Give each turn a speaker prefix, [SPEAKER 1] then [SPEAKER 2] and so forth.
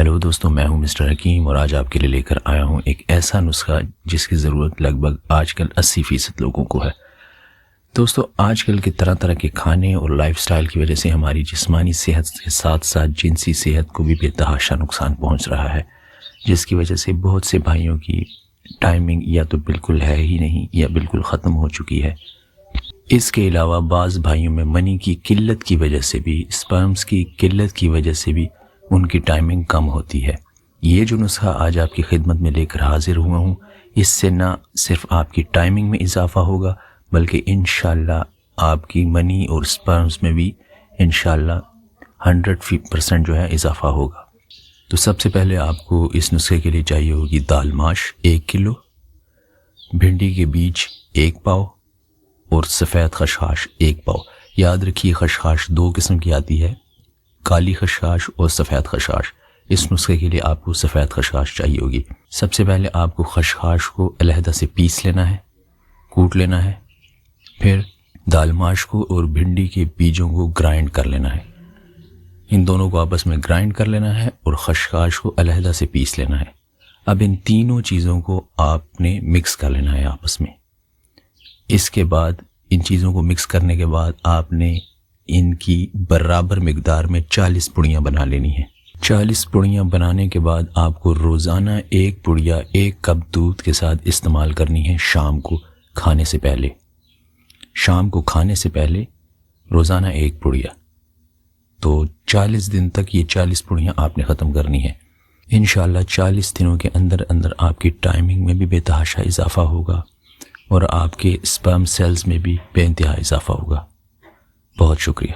[SPEAKER 1] Hello دوستو، میں ہوں مسٹر حکیم اور آج آپ کے لیے لے کر آیا ہوں ایک ایسا نسخہ جس کی ضرورت لگ بھگ آج کل 80% لوگوں کو ہے۔ دوستو، آج کل کے طرح طرح کے کھانے اور لائف سٹائل کی وجہ سے ہماری جسمانی صحت کے ساتھ ساتھ جنسی صحت کو بھی بے تحاشا نقصان پہنچ رہا ہے، جس کی وجہ سے بہت سے بھائیوں کی ٹائمنگ یا تو بالکل ہے ہی نہیں یا بالکل ختم ہو چکی ہے۔ اس کے علاوہ بعض بھائیوں میں منی کی قلت کی وجہ سے بھی، سپرمز کی قلت کی وجہ سے بھی ان کی ٹائمنگ کم ہوتی ہے۔ یہ جو نسخہ آج آپ کی خدمت میں لے کر حاضر ہوا ہوں، اس سے نہ صرف آپ کی ٹائمنگ میں اضافہ ہوگا بلکہ انشاءاللہ آپ کی منی اور سپرمز میں بھی انشاءاللہ 100% جو ہے اضافہ ہوگا۔ تو سب سے پہلے آپ کو اس نسخے کے لیے چاہیے ہوگی دال ماش 1 کلو، بھنڈی کے بیج 1 پاؤ اور سفید خشخاش 1 پاؤ۔ یاد رکھیے خشخاش 2 قسم کی آتی ہے، کالی خشخاش اور سفید خشخاش۔ اس نسخے کے لیے آپ کو سفید خشخاش چاہیے ہوگی۔ سب سے پہلے آپ کو خشخاش کو علیحدہ سے پیس لینا ہے، کوٹ لینا ہے، پھر دال ماش کو اور بھنڈی کے بیجوں کو گرائنڈ کر لینا ہے۔ ان دونوں کو آپس میں گرائنڈ کر لینا ہے اور خشخاش کو علیحدہ سے پیس لینا ہے۔ اب ان تینوں چیزوں کو آپ نے مکس کر لینا ہے آپس میں۔ اس کے بعد ان چیزوں کو مکس کرنے کے بعد آپ نے ان کی برابر مقدار میں 40 پوڑیاں بنا لینی ہیں۔ 40 پوڑیاں بنانے کے بعد آپ کو روزانہ 1 پوڑیا 1 کپ دودھ کے ساتھ استعمال کرنی ہے شام کو کھانے سے پہلے۔ شام کو کھانے سے پہلے روزانہ 1 پوڑیا۔ تو 40 دن تک یہ 40 پوڑیاں آپ نے ختم کرنی ہے۔ انشاءاللہ 40 دنوں کے اندر اندر آپ کی ٹائمنگ میں بھی بے تحاشا اضافہ ہوگا اور آپ کے سپرم سیلز میں بھی بے انتہا اضافہ ہوگا۔ بہت شکریہ۔